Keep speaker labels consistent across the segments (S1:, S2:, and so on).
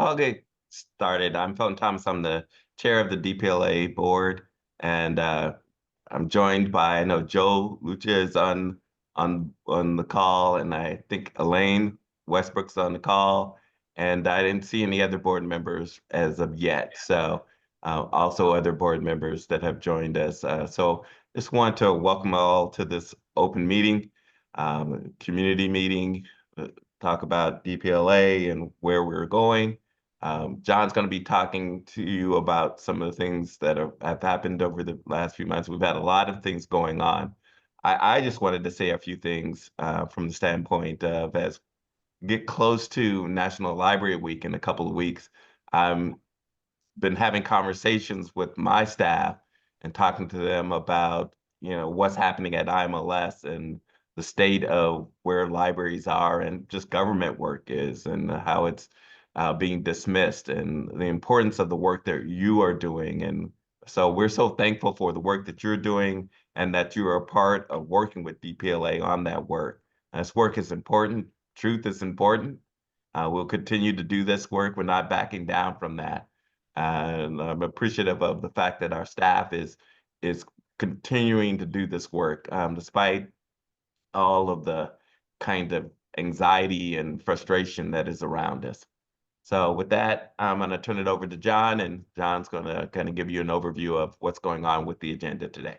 S1: I'll get started. I'm Felton Thomas. I'm the chair of the DPLA board, and I'm joined by, I know Joe Lucia is on the call, and I think Elaine Westbrook's on the call, and I didn't see any other board members as of yet. So also other board members that have joined us. So just want to welcome all to this open meeting, community meeting, talk about DPLA and where we're going. John's going to be talking to you about some of the things that have happened over the last few months. We've had a lot of things going on. I just wanted to say a few things from the standpoint of as we get close to National Library Week in a couple of weeks. I've been having conversations with my staff and talking to them about, what's happening at IMLS and the state of where libraries are and just government work is and how it's being dismissed and the importance of the work that you are doing. And so we're so thankful for the work that you're doing and that you are a part of working with DPLA on that work. This work is important. Truth is important. We'll continue to do this work. We're not backing down from that. And I'm appreciative of the fact that our staff is continuing to do this work despite all of the kind of anxiety and frustration that is around us. So with that, I'm going to turn it over to John, and John's going to kind of give you an overview of what's going on with the agenda today.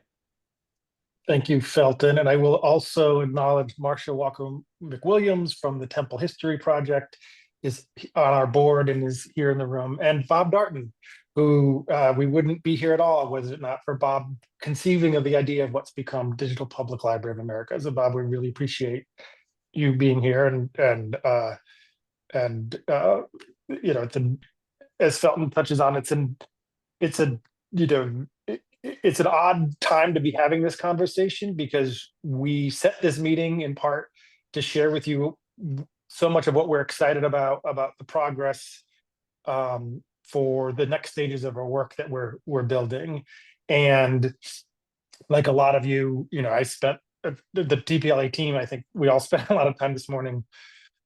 S2: Thank you, Felton. And I will also acknowledge Marcia Walker McWilliams from the Temple History Project is on our board and is here in the room, and Bob Darton, who we wouldn't be here at all was it not for Bob conceiving of the idea of what's become Digital Public Library of America. So Bob, we really appreciate you being here, and it's as Felton touches on, it's an odd time to be having this conversation because we set this meeting in part to share with you so much of what we're excited about the progress for the next stages of our work that we're building. And like a lot of you, I spent the DPLA team, I think we all spent a lot of time this morning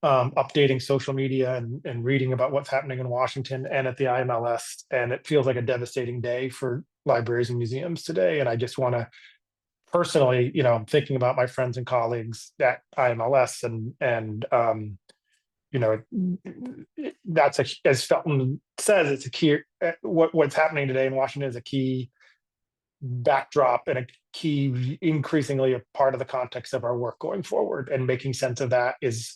S2: updating social media and reading about what's happening in Washington and at the IMLS. And it feels like a devastating day for libraries and museums today. And I just want to personally, I'm thinking about my friends and colleagues at IMLS and that's as Felton says, it's a key, what's happening today in Washington is a key backdrop and a key, increasingly a part of the context of our work going forward, and making sense of that is,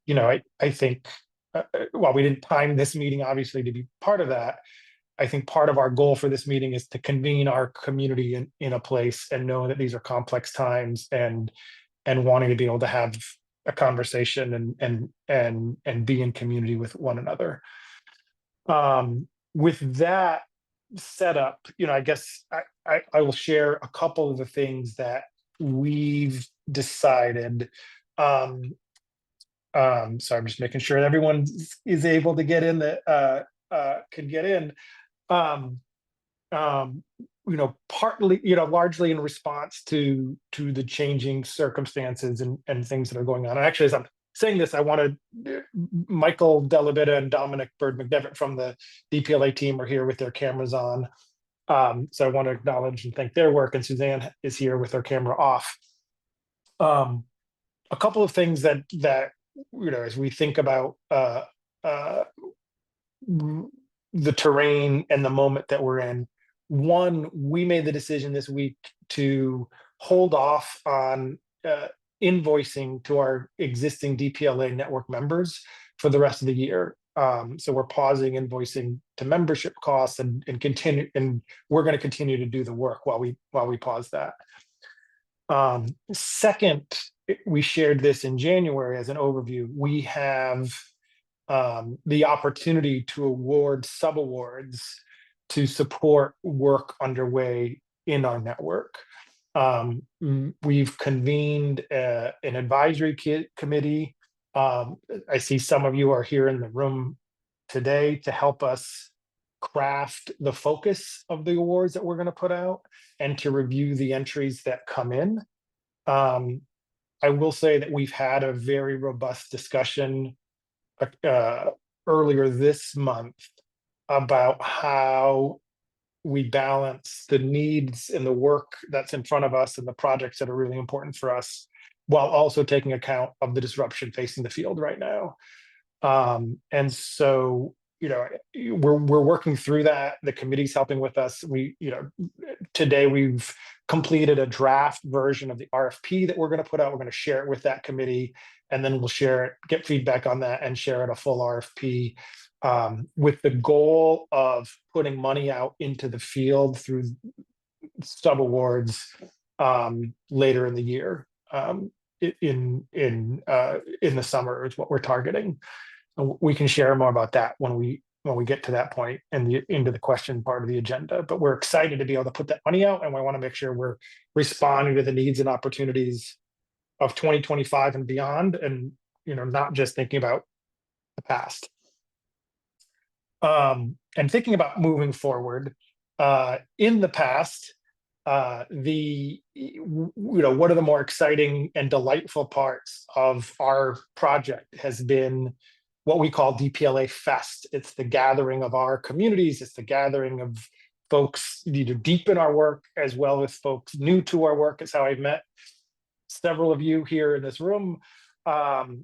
S2: I think, while we didn't time this meeting, obviously, to be part of that, I think part of our goal for this meeting is to convene our community in a place and know that these are complex times and wanting to be able to have a conversation and be in community with one another. With that setup, I guess I will share a couple of the things that we've decided. So I'm just making sure that everyone is able to get in that can get in. Partly, largely in response to the changing circumstances and things that are going on. And actually, as I'm saying this, I wanted Michael Delabita and Dominic Bird McDevitt from the DPLA team are here with their cameras on. So I want to acknowledge and thank their work, and Suzanne is here with her camera off. A couple of things that as we think about the terrain and the moment that we're in. One, we made the decision this week to hold off on invoicing to our existing DPLA network members for the rest of the year. So we're pausing invoicing to membership costs and continue, and we're going to continue to do the work while we pause that. Second, we shared this in January as an overview. We have the opportunity to award subawards to support work underway in our network. We've convened an advisory committee. I see some of you are here in the room today to help us craft the focus of the awards that we're going to put out and to review the entries that come in. I will say that we've had a very robust discussion earlier this month about how we balance the needs and the work that's in front of us and the projects that are really important for us, while also taking account of the disruption facing the field right now. And so, we're working through that. The committee's helping with us. Today we've completed a draft version of the RFP that we're going to put out. We're going to share it with that committee, and then we'll share it, get feedback on that, and share it a full RFP, with the goal of putting money out into the field through sub awards later in the year. In the summer is what we're targeting. We can share more about that when we get to that point and into the question part of the agenda. But we're excited to be able to put that money out, and we want to make sure we're responding to the needs and opportunities of 2025 and beyond, and not just thinking about the past. And thinking about moving forward, in the past, one of the more exciting and delightful parts of our project has been what we call DPLAfest. It's the gathering of our communities. It's the gathering of folks either deep in our work as well as folks new to our work. It's how I've met several of you here in this room. We're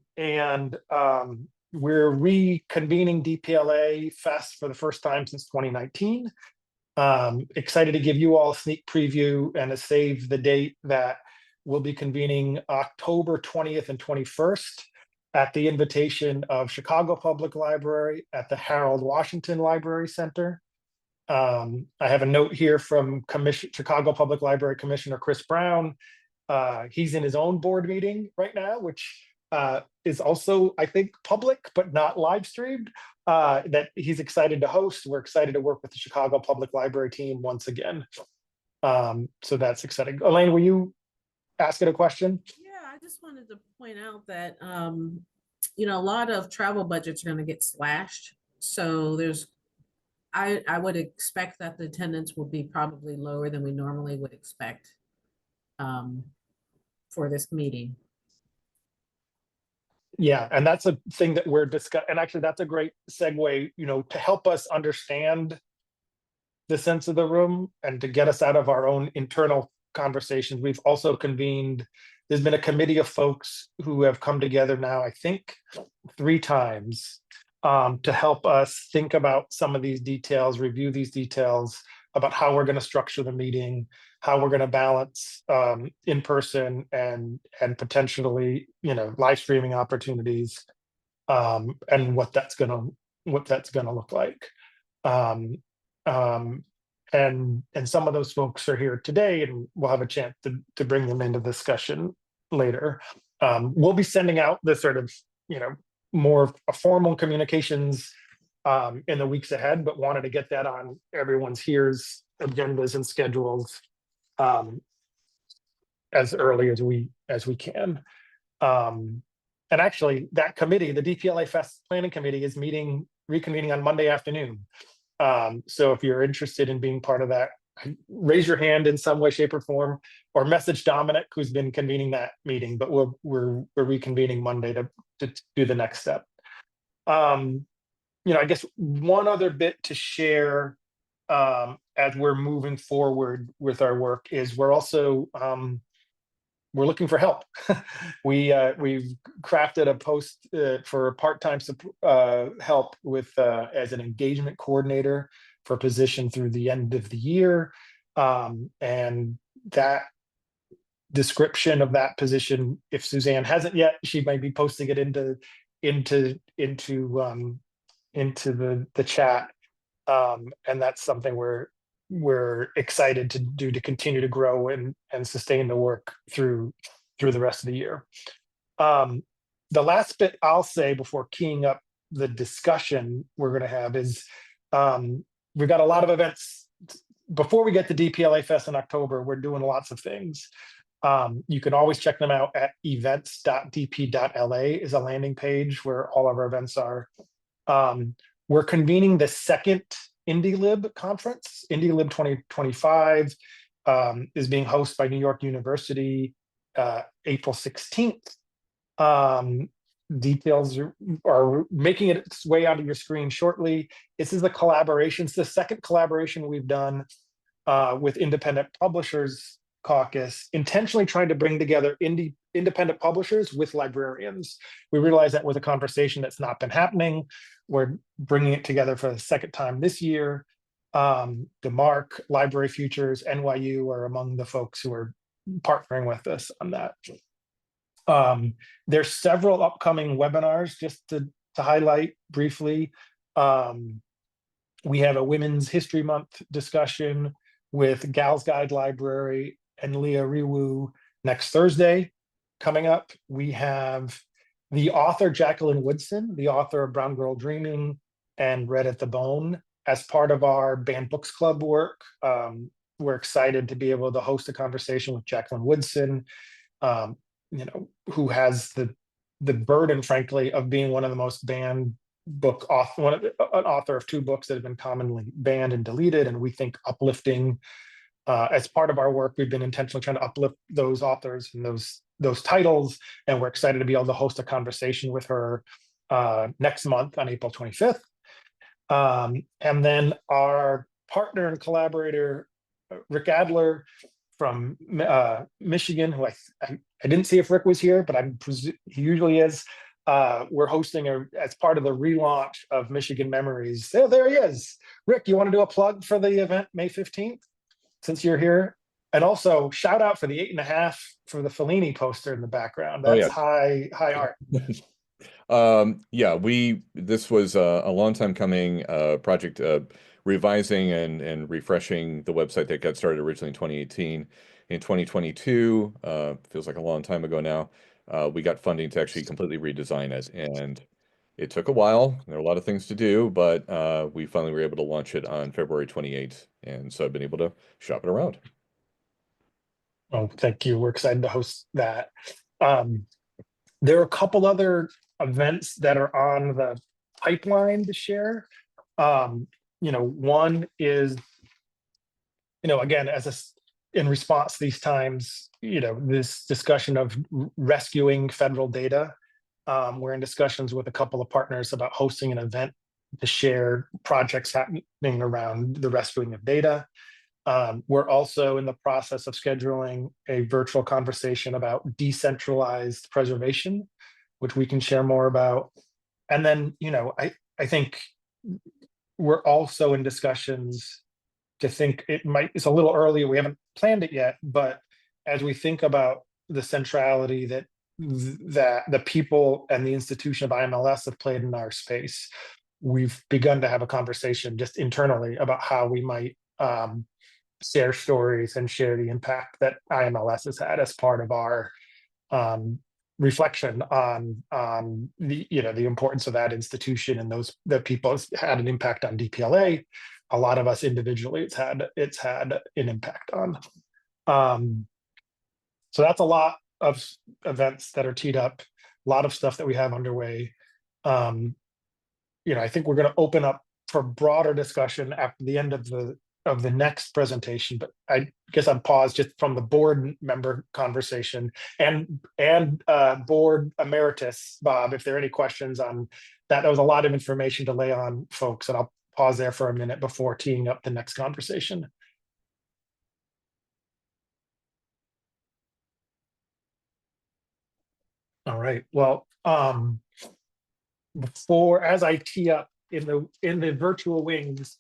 S2: reconvening DPLAfest for the first time since 2019. Excited to give you all a sneak preview and a save the date that we'll be convening October 20th and 21st at the invitation of Chicago Public Library at the Harold Washington Library Center. I have a note here from Chicago Public Library Commissioner Chris Brown. He's in his own board meeting right now, which is also, I think, public but not live streamed, that he's excited to host. We're excited to work with the Chicago Public Library team once again. So that's exciting. Elaine, were you asking a question?
S3: Yeah, I just wanted to point out that a lot of travel budgets are going to get slashed. So I would expect that the attendance will be probably lower than we normally would expect for this meeting.
S2: Yeah, and that's a thing that we're discussing. And actually, that's a great segue, to help us understand the sense of the room and to get us out of our own internal conversations. We've also convened, there's been a committee of folks who have come together now, I think, 3 times to help us think about some of these details, review these details about how we're going to structure the meeting, how we're going to balance in person and potentially live streaming opportunities, and what that's going to look like. And some of those folks are here today, and we'll have a chance to bring them into discussion later. We'll be sending out the sort of more formal communications in the weeks ahead, but wanted to get that on everyone's here's agendas and schedules as early as we can. And actually, that committee, the DPLAfest Planning Committee, is reconvening on Monday afternoon. So if you're interested in being part of that, raise your hand in some way, shape, or form, or message Dominic, who's been convening that meeting. But we're reconvening Monday to do the next step. I guess one other bit to share as we're moving forward with our work is we're also we're looking for help. We've crafted a post for part-time help with as an engagement coordinator for a position through the end of the year, and that description of that position, if Suzanne hasn't yet, she might be posting it into the chat, and that's something we're excited to do to continue to grow and sustain the work through the rest of the year. The last bit I'll say before keying up the discussion we're going to have is we've got a lot of events. Before we get to DPLAfest in October, we're doing lots of things. You can always check them out at events.dp.la is a landing page where all of our events are. We're convening the second IndieLib conference. IndieLib 2025 is being hosted by New York University April 16th. details are making its way onto your screen shortly. This is the collaboration. It's the second collaboration we've done with Independent Publishers Caucus, intentionally trying to bring together independent publishers with librarians. We realize that with a conversation that's not been happening. We're bringing it together for the second time this year. DeMarc, Library Futures, NYU are among the folks who are partnering with us on that. There's several upcoming webinars just to highlight briefly. We have a Women's History Month discussion with Gals Guide Library and Leah Riwu next Thursday coming up. We have the author Jacqueline Woodson, the author of Brown Girl Dreaming and Red at the Bone, as part of our Banned Books Club work. We're excited to be able to host a conversation with Jacqueline Woodson, who has the burden, frankly, of being one of the most banned book author, an author of 2 books that have been commonly banned and deleted, and we think uplifting. As part of our work, we've been intentionally trying to uplift those authors and those titles, and we're excited to be able to host a conversation with her next month on April 25th. And then our partner and collaborator, Rick Adler from Michigan, who I didn't see if Rick was here, but he usually is. We're hosting as part of the relaunch of Michigan Memories. There he is. Rick, you want to do a plug for the event May 15th, since you're here? And also shout out for the 8.5 for the Fellini poster in the background. That's high art.
S4: Yeah, this was a long time coming project, revising and refreshing the website that got started originally in 2018. In 2022, feels like a long time ago now, we got funding to actually completely redesign it, and it took a while. There are a lot of things to do, but we finally were able to launch it on February 28th, and so I've been able to shop it around.
S2: Oh, thank you. We're excited to host that. There are a couple other events that are on the pipeline to share. One is, again, in response to these times, this discussion of rescuing federal data. We're in discussions with a couple of partners about hosting an event to share projects happening around the rescuing of data. We're also in the process of scheduling a virtual conversation about decentralized preservation, which we can share more about. And then, I think we're also in discussions to think it's a little early, we haven't planned it yet, but as we think about the centrality that the people and the institution of IMLS have played in our space, we've begun to have a conversation just internally about how we might share stories and share the impact that IMLS has had as part of our reflection on the importance of that institution and those that people had an impact on DPLA. A lot of us individually, it's had an impact on. So that's a lot of events that are teed up, a lot of stuff that we have underway. I think we're going to open up for broader discussion after the end of the next presentation, but I guess I'd pause just from the board member conversation and board emeritus, Bob, if there are any questions on that. That was a lot of information to lay on folks, and I'll pause there for a minute before teeing up the next conversation. All right, well, as I tee up in the virtual wings,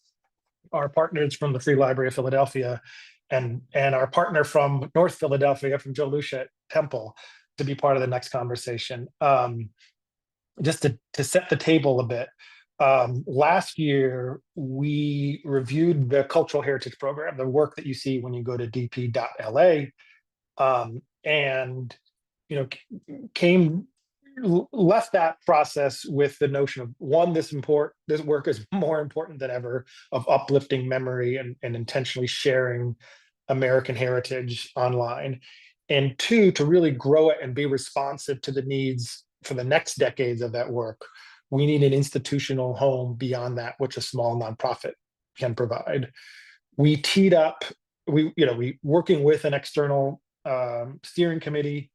S2: our partners from the Free Library of Philadelphia and our partner from North Philadelphia, from Joe Lucia at Temple, to be part of the next conversation. Just to set the table a bit, last year we reviewed the Cultural Heritage Program, the work that you see when you go to dp.la, and left that process with the notion of, one, this work is more important than ever, of uplifting memory and intentionally sharing American heritage online, and 2, to really grow it and be responsive to the needs for the next decades of that work. We need an institutional home beyond that which a small nonprofit can provide. We teed up, we working with an external steering committee,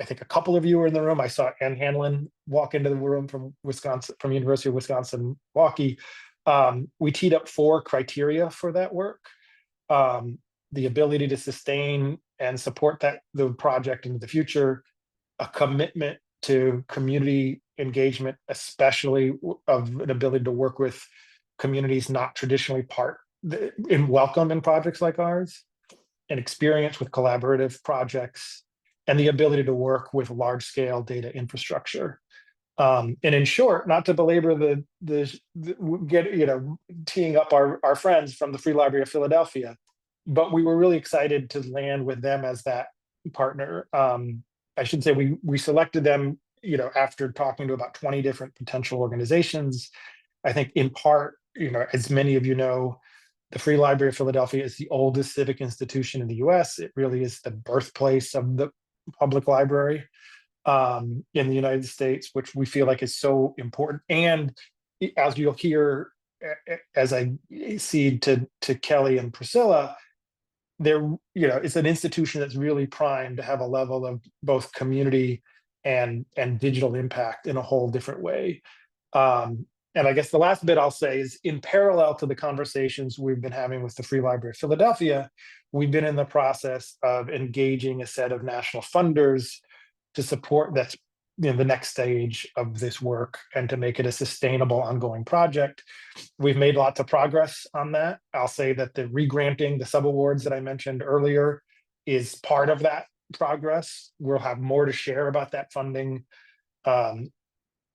S2: I think a couple of you were in the room. I saw Ann Hanlon walk into the room from Wisconsin, from University of Wisconsin-Milwaukee. We teed up 4 criteria for that work. The ability to sustain and support the project into the future, a commitment to community engagement, especially of an ability to work with communities not traditionally welcome in projects like ours, an experience with collaborative projects, and the ability to work with large-scale data infrastructure. And in short, not to belabor teeing up our friends from the Free Library of Philadelphia, but we were really excited to land with them as that partner. I should say we selected them, after talking to about 20 different potential organizations. I think in part, as many of you know, the Free Library of Philadelphia is the oldest civic institution in the US. It really is the birthplace of the public library in the United States, which we feel like is so important. And as you'll hear, as I cede to Kelly and Priscilla, it's an institution that's really primed to have a level of both community and digital impact in a whole different way. And I guess the last bit I'll say is, in parallel to the conversations we've been having with the Free Library of Philadelphia, we've been in the process of engaging a set of national funders to support the next stage of this work and to make it a sustainable, ongoing project. We've made lots of progress on that. I'll say that the regranting, the subawards that I mentioned earlier, is part of that progress. We'll have more to share about that funding in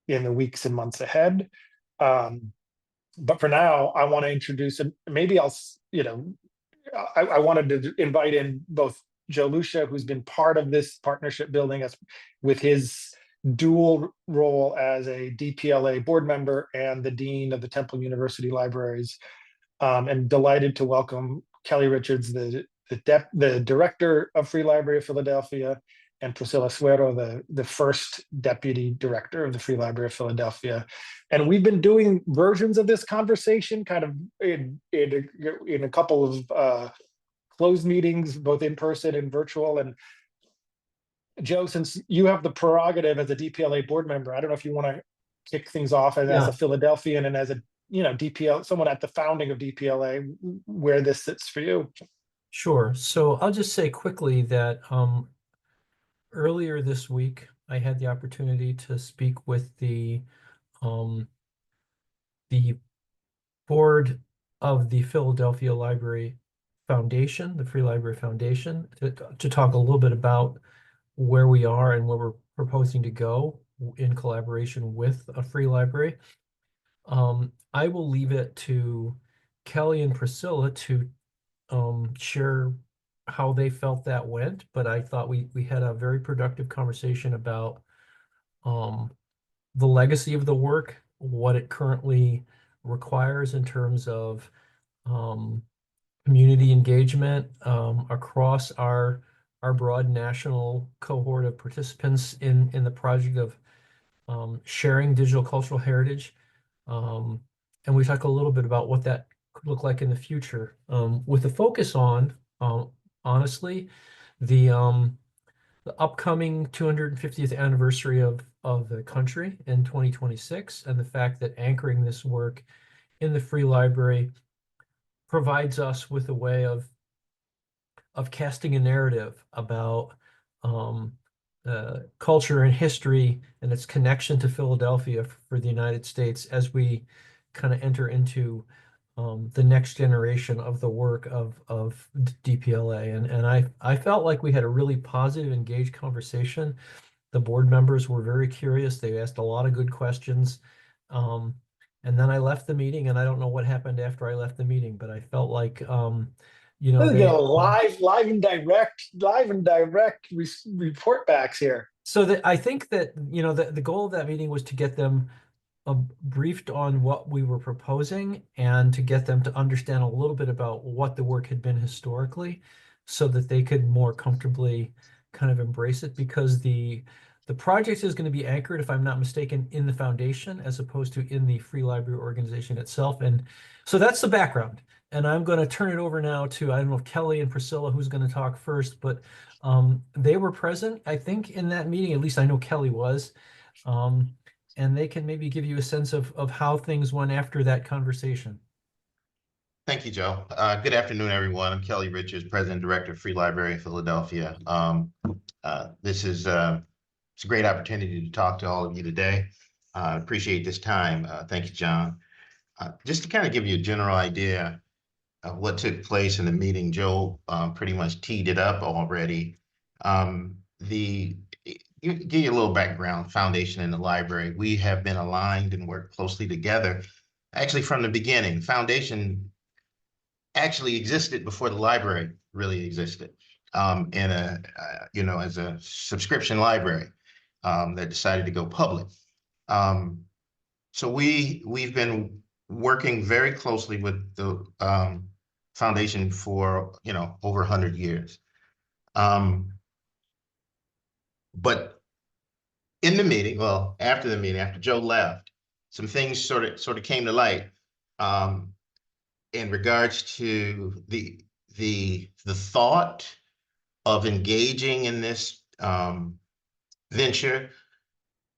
S2: the weeks and months ahead. But for now, I want to introduce, and maybe I wanted to invite in both Joe Lucia, who's been part of this partnership building with his dual role as a DPLA board member and the dean of the Temple University Libraries, and delighted to welcome Kelly Richards, the director of Free Library of Philadelphia, and Priscilla Suero, the first deputy director of the Free Library of Philadelphia. And we've been doing versions of this conversation kind of in a couple of closed meetings, both in person and virtual. And Joe, since you have the prerogative as a DPLA board member, I don't know if you want to kick things off as a Philadelphian and as a someone at the founding of DPLA, where this sits for you.
S5: Sure. So I'll just say quickly that earlier this week, I had the opportunity to speak with the board of the Philadelphia Library Foundation, the Free Library Foundation, to talk a little bit about where we are and where we're proposing to go in collaboration with a free library. I will leave it to Kelly and Priscilla to share how they felt that went, but I thought we had a very productive conversation about the legacy of the work, what it currently requires in terms of community engagement across our broad national cohort of participants in the project of sharing digital cultural heritage. And we talk a little bit about what that could look like in the future, with a focus on honestly, the upcoming 250th anniversary of the country in 2026, and the fact that anchoring this work in the Free Library provides us with a way of casting a narrative about culture and history and its connection to Philadelphia for the United States as we kind of enter into the next generation of the work of DPLA. And I felt like we had a really positive, engaged conversation. The board members were very curious. They asked a lot of good questions. And then I left the meeting, and I don't know what happened after I left the meeting, but I felt like,
S2: live and direct report backs here.
S5: So I think that, the goal of that meeting was to get them briefed on what we were proposing and to get them to understand a little bit about what the work had been historically, so that they could more comfortably kind of embrace it, because the The project is going to be anchored, if I'm not mistaken, in the foundation as opposed to in the Free Library organization itself. And so that's the background. And I'm going to turn it over now to, I don't know if Kelly and Priscilla, who's going to talk first, but they were present, I think, in that meeting. At least I know Kelly was. And they can maybe give you a sense of how things went after that conversation.
S6: Thank you, Joe. Good afternoon, everyone. I'm Kelly Richards, President Director of Free Library of Philadelphia. This is it's a great opportunity to talk to all of you today. Appreciate this time. Thank you, John. Just to kind of give you a general idea of what took place in the meeting, Joe pretty much teed it up already. Give you a little background, Foundation and the library. We have been aligned and worked closely together. Actually, from the beginning, Foundation actually existed before the library really existed, in a as a subscription library that decided to go public. So we've been working very closely with the Foundation for over 100 years. But in the meeting, well, after the meeting, after Joe left, some things sort of came to light in regards to the thought of engaging in this venture.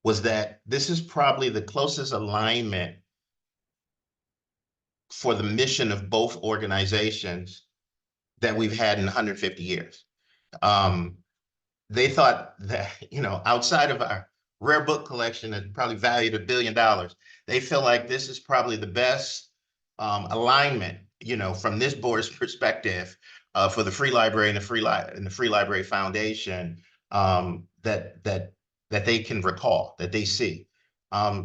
S6: Was that this is probably the closest alignment for the mission of both organizations that we've had in 150 years. They thought that, outside of our rare book collection that's probably valued $1 billion, they feel like this is probably the best alignment, from this board's perspective, for the Free Library and the Free Library Foundation, that they can recall, that they see.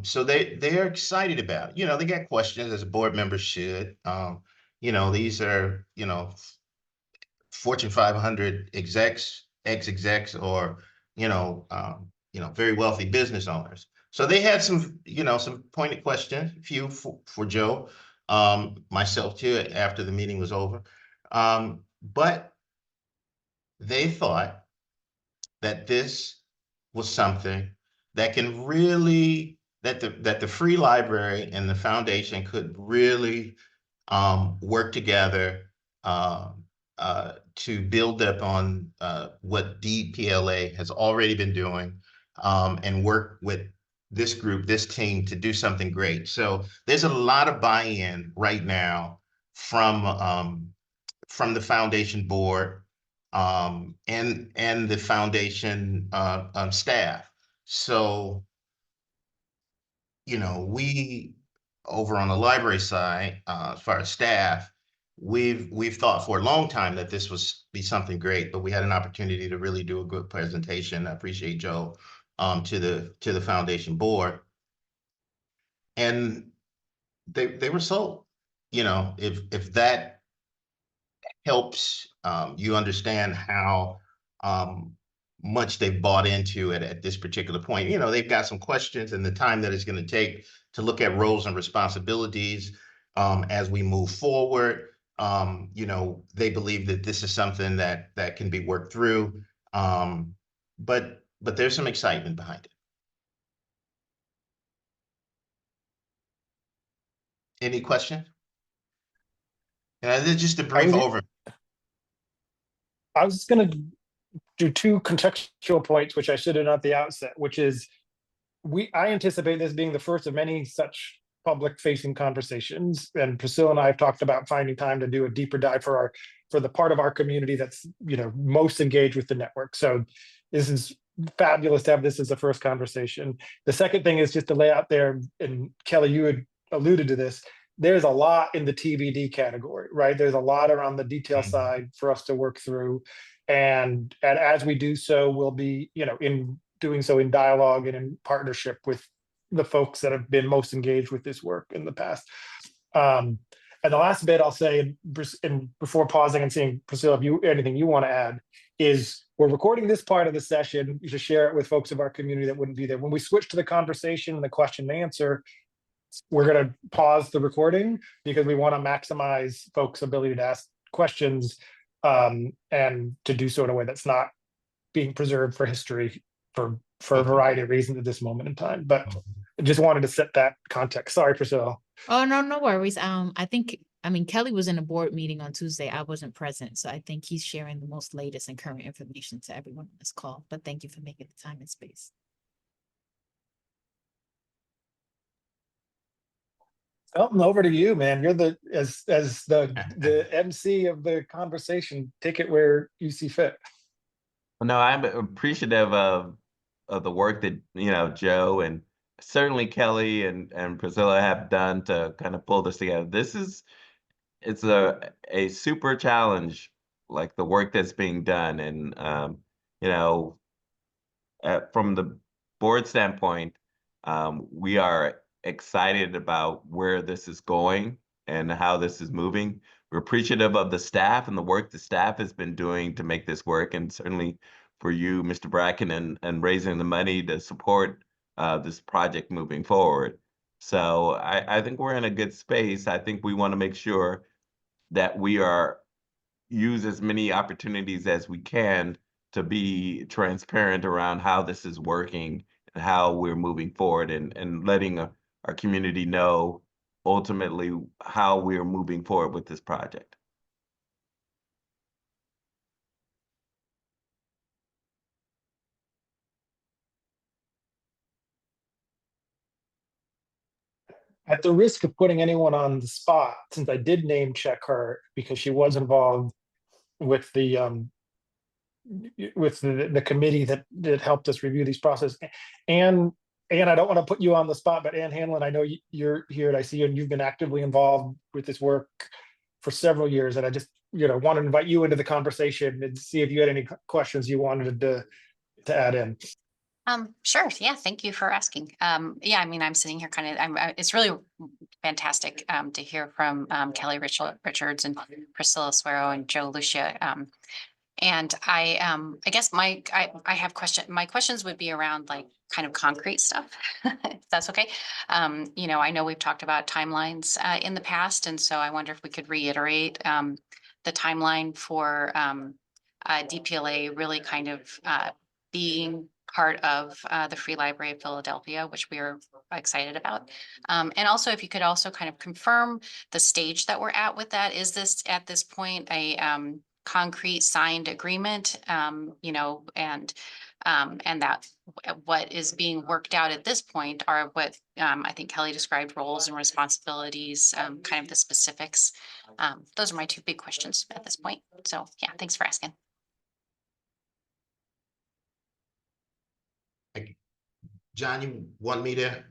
S6: So they're excited about it. They got questions, as a board member should. These are, Fortune 500 ex-execs, or, very wealthy business owners. So they had some pointed questions, a few for Joe, myself too, after the meeting was over. But they thought that this was something that can really, that the Free Library and the Foundation could really work together to build up on what DPLA has already been doing, and work with this group, this team, to do something great. So there's a lot of buy-in right now from the Foundation board and the Foundation staff. So, we over on the library side, as far as staff, we've thought for a long time that this was be something great, but we had an opportunity to really do a good presentation. I appreciate Joe to the Foundation board, and they were sold. If that helps you understand how much they've bought into it at this particular point. They've got some questions, and the time that it's going to take to look at roles and responsibilities as we move forward. They believe that this is something that can be worked through, but there's some excitement behind it. Any questions? This is just a brief overview.
S2: I was going to do two contextual points, which I should have done at the outset, which is I anticipate this being the first of many such public-facing conversations. And Priscilla and I have talked about finding time to do a deeper dive for the part of our community that's most engaged with the network. So this is fabulous to have this as the first conversation. The second thing is just to lay out there, and Kelly, you had alluded to this, there's a lot in the TBD category, right? There's a lot around the detail side for us to work through. And as we do so, we'll be, in doing so in dialogue and in partnership with the folks that have been most engaged with this work in the past. And the last bit I'll say, and before pausing and seeing, Priscilla, if anything you want to add, is we're recording this part of the session to share it with folks of our community that wouldn't be there. When we switch to the conversation and the question and answer, we're going to pause the recording because we want to maximize folks' ability to ask questions, and to do so in a way that's not being preserved for history for for a variety of reasons at this moment in time. But I just wanted to set that context. Sorry, Priscilla.
S7: Oh, no worries. I mean, Kelly was in a board meeting on Tuesday. I wasn't present, so I think he's sharing the most latest and current information to everyone on this call. But thank you for making the time and space.
S2: Elton, over to you, man. You're the as the MC of the conversation. Take it where you see fit.
S1: No, I'm appreciative of the work that, Joe and certainly Kelly and Priscilla have done to kind of pull this together. It's a super challenge, like the work that's being done. And you know, from the board standpoint, we are excited about where this is going and how this is moving. We're appreciative of the staff and the work the staff has been doing to make this work, and certainly for you, Mr. Bracken, and raising the money to support this project moving forward. So I think we're in a good space. I think we want to make sure that we use as many opportunities as we can to be transparent around how this is working and how we're moving forward, and letting our community know ultimately how we're moving forward with this project.
S2: At the risk of putting anyone on the spot, since I did name check her because she was involved with the committee that helped us review these processes, and I don't want to put you on the spot, but Ann Hanlon, I know you're here and I see you and you've been actively involved with this work for several years, and I just want to invite you into the conversation and see if you had any questions you wanted to add in.
S8: Sure. Yeah. Thank you for asking. Yeah, I mean, I'm sitting here it's really fantastic to hear from Kelly Richards and Priscilla Suero and Joe Lucia. And I guess my questions would be around like kind of concrete stuff, if that's okay. I know we've talked about timelines in the past, and so I wonder if we could reiterate the timeline for DPLA really kind of being part of the Free Library of Philadelphia, which we are excited about. And also, if you could also kind of confirm the stage that we're at with that. Is this at this point a concrete signed agreement, and that what is being worked out at this point are what I think Kelly described, roles and responsibilities, kind of the specifics. Those are my two big questions at this point. So yeah, thanks for asking.
S6: John, you want me to?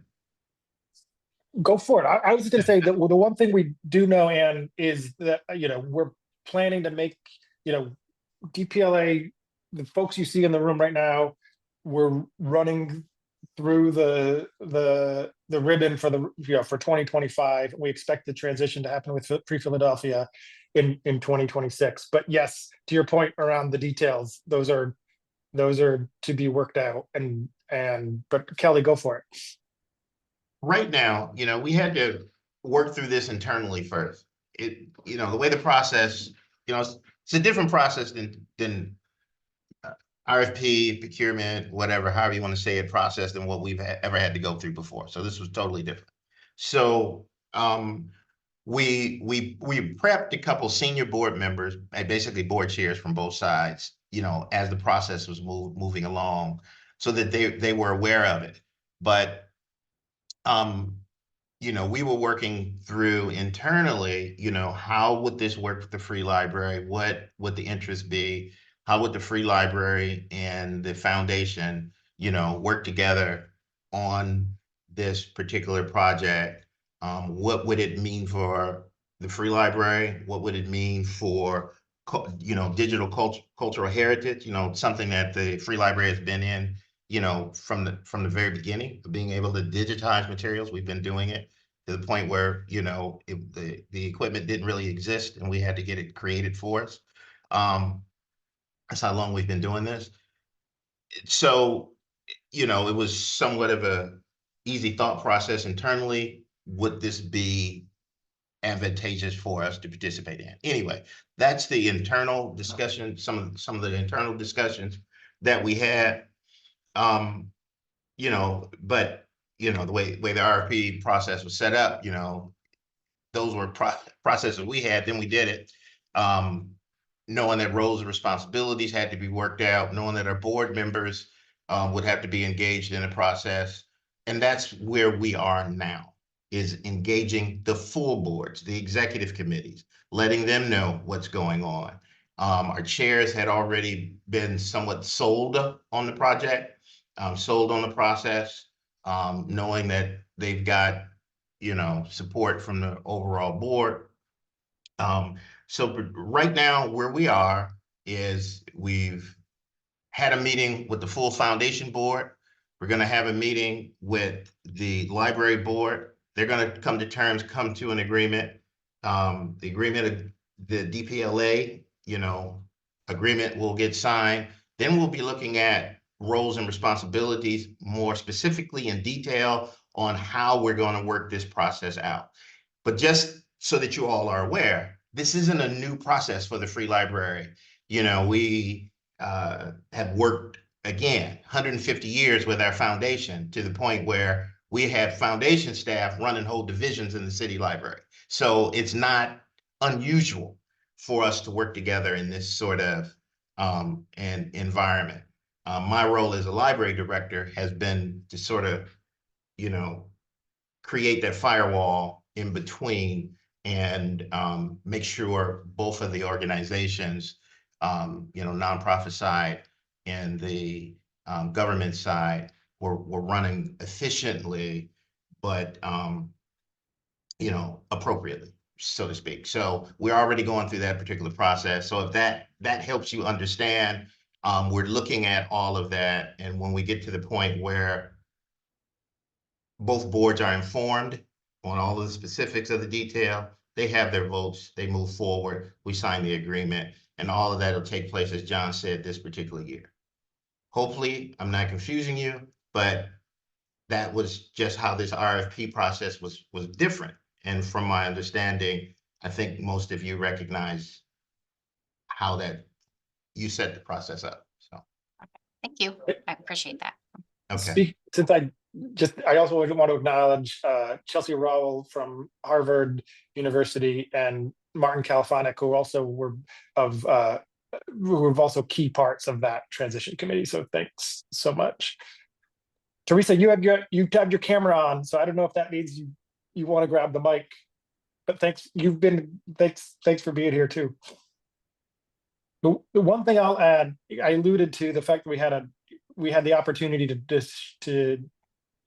S2: Go for it. I was just going to say that the one thing we do know, Ann, is that we're planning to make DPLA, the folks you see in the room right now, we're running through the ribbon for for 2025. We expect the transition to happen with Free Philadelphia in 2026. But yes, to your point around the details, those are to be worked out. But Kelly, go for it.
S6: Right now, we had to work through this internally first. The way the process, it's a different process than RFP, procurement, whatever, however you want to say it, process than what we've ever had to go through before. So this was totally different. So we prepped a couple senior board members, basically board chairs from both sides, as the process was moving along, so that they were aware of it. But we were working through internally, how would this work with the Free Library? What would the interest be? How would the Free Library and the foundation, work together on this particular project? What would it mean for the Free Library? What would it mean for, digital cultural heritage? Something that the Free Library has been in, from the very beginning, being able to digitize materials. We've been doing it to the point where, the equipment didn't really exist and we had to get it created for us. That's how long we've been doing this. So, it was somewhat of a easy thought process internally. Would this be advantageous for us to participate in? Anyway, that's the internal discussion, some of the internal discussions that we had. but the way the RFP process was set up, those were processes we had, then we did it. Knowing that roles and responsibilities had to be worked out, knowing that our board members would have to be engaged in the process. And that's where we are now, is engaging the full boards, the executive committees, letting them know what's going on. Our chairs had already been somewhat sold on the project, sold on the process, knowing that they've got, support from the overall board. So right now, where we are is we've had a meeting with the full foundation board. We're going to have a meeting with the library board. They're going to come to terms, come to an agreement. The agreement of the DPLA, agreement will get signed. Then we'll be looking at roles and responsibilities more specifically in detail on how we're going to work this process out. But just so that you all are aware, this isn't a new process for the Free Library. We have worked, again, 150 years with our foundation, to the point where we have foundation staff running whole divisions in the city library. So it's not unusual for us to work together in this sort of environment. My role as a library director has been to sort of, create that firewall in between and make sure both of the organizations, nonprofit side and the government side, were running efficiently, but appropriately, so to speak. So we're already going through that particular process. So if that helps you understand, we're looking at all of that. And when we get to the point where both boards are informed on all of the specifics of the detail, they have their votes, they move forward, we sign the agreement, and all of that will take place, as John said, this particular year. Hopefully, I'm not confusing you, but that was just how this RFP process was different. And from my understanding, I think most of you recognize how that you set the process up. So,
S8: Thank you. I appreciate that.
S6: okay.
S2: I also want to acknowledge Chelsea Rowell from Harvard University and Martin Caliphonic, who also were also key parts of that transition committee. So thanks so much. Teresa, you have your camera on, so I don't know if that means you want to grab the mic, but thanks. Thanks for being here too. The one thing I'll add, I alluded to the fact that we had the opportunity to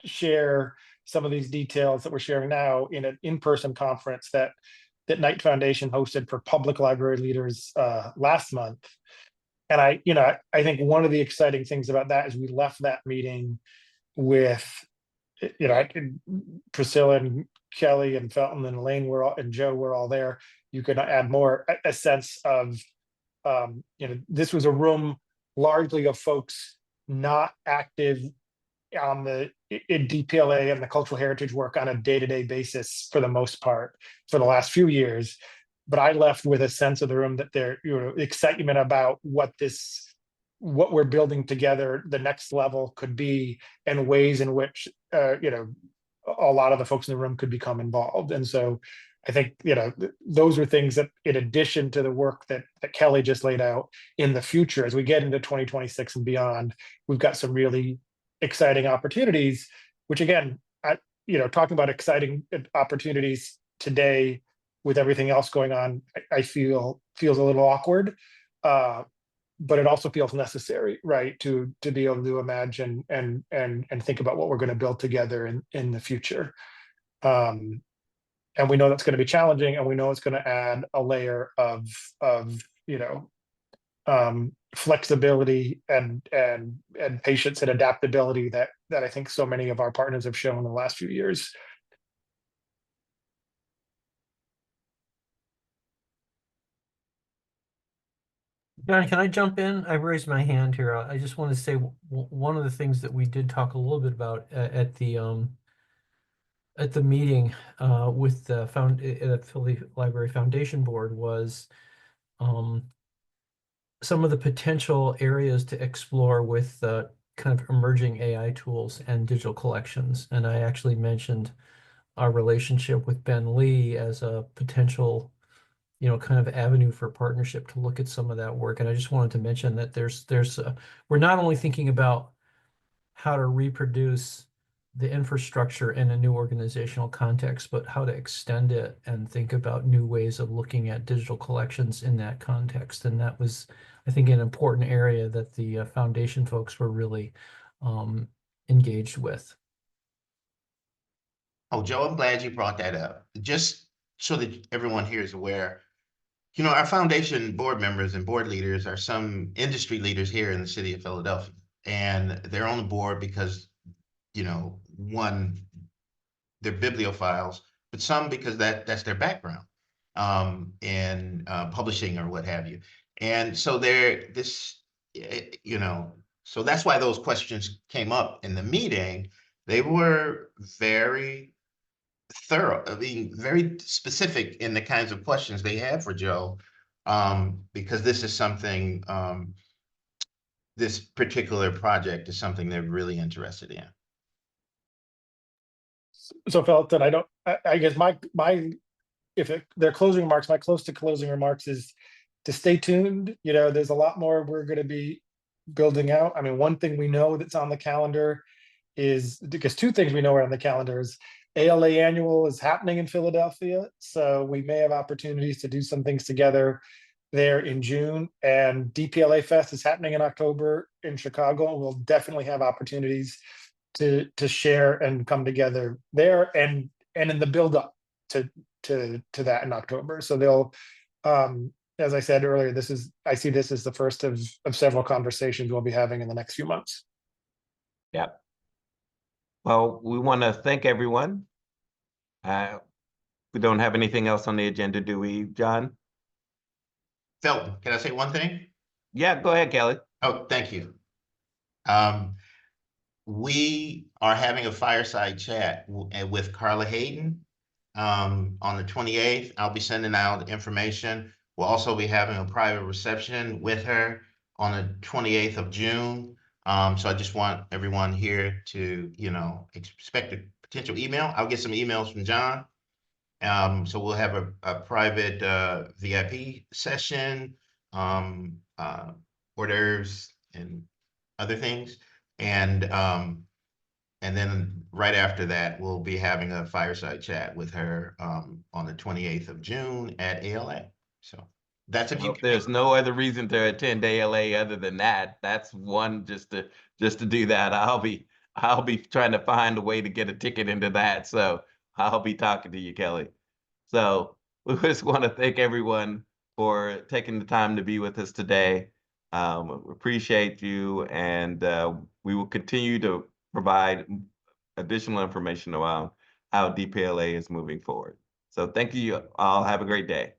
S2: share some of these details that we're sharing now in an in-person conference that Knight Foundation hosted for public library leaders last month. And I think one of the exciting things about that is we left that meeting with, Priscilla and Kelly and Felton and Elaine and Joe were all there. You could add more, a sense of, this was a room largely of folks not active in DPLA and the cultural heritage work on a day-to-day basis for the most part for the last few years. But I left with a sense of the room that there, excitement about what we're building together, the next level could be, and ways in which, a lot of the folks in the room could become involved. And so I think, those are things that, in addition to the work that Kelly just laid out, in the future, as we get into 2026 and beyond, we've got some really exciting opportunities, which again, talking about exciting opportunities today with everything else going on, I feels a little awkward, but it also feels necessary, right, to be able to imagine and think about what we're going to build together in the future. And we know that's going to be challenging, and we know it's going to add a layer of flexibility and patience and adaptability that I think so many of our partners have shown in the last few years.
S5: John, can I jump in? I've raised my hand here. I just want to say one of the things that we did talk a little bit about at the meeting with the Philly Library Foundation Board was some of the potential areas to explore with kind of emerging AI tools and digital collections. And I actually mentioned our relationship with Ben Lee as a potential, kind of avenue for partnership to look at some of that work. And I just wanted to mention that we're not only thinking about how to reproduce the infrastructure in a new organizational context, but how to extend it and think about new ways of looking at digital collections in that context. And that was, I think, an important area that the foundation folks were really engaged with.
S6: Oh, Joe, I'm glad you brought that up. Just so that everyone here is aware, our foundation board members and board leaders are some industry leaders here in the city of Philadelphia. And they're on the board because, one, they're bibliophiles, but some because that's their background in publishing or what have you. And so so that's why those questions came up in the meeting. They were very thorough, very specific in the kinds of questions they had for Joe, because this is something, this particular project is something they're really interested in.
S2: So Felton, I guess their closing remarks, my close to closing remarks is to stay tuned. There's a lot more we're going to be building out. I mean, one thing we know that's on the calendar is, because two things we know are on the calendar is ALA annual is happening in Philadelphia. So we may have opportunities to do some things together there in June, and DPLAfest is happening in October in Chicago. We'll definitely have opportunities to share and come together there and in the build up to that in October. So they'll, as I said earlier, I see this as the first of several conversations we'll be having in the next few months.
S1: Yeah. Well, we want to thank everyone. We don't have anything else on the agenda, do we, John?
S6: Felton, can I say one thing?
S1: Yeah, go ahead, Kelly.
S6: Oh, thank you. We are having a fireside chat with Carla Hayden on the 28th. I'll be sending out information. We'll also be having a private reception with her on the 28th of June. So I just want everyone here to, expect a potential email. I'll get some emails from John. So we'll have a private VIP session, hors d'oeuvres and other things. And then right after that, we'll be having a fireside chat with her on the 28th of June at ALA. So that's if you
S1: Well, there's no other reason to attend ALA other than that. That's one, just to do that. I'll be trying to find a way to get a ticket into that. So I'll be talking to you, Kelly. So we just want to thank everyone for taking the time to be with us today. We appreciate you, and we will continue to provide additional information around how DPLA is moving forward. So thank you all. Have a great day.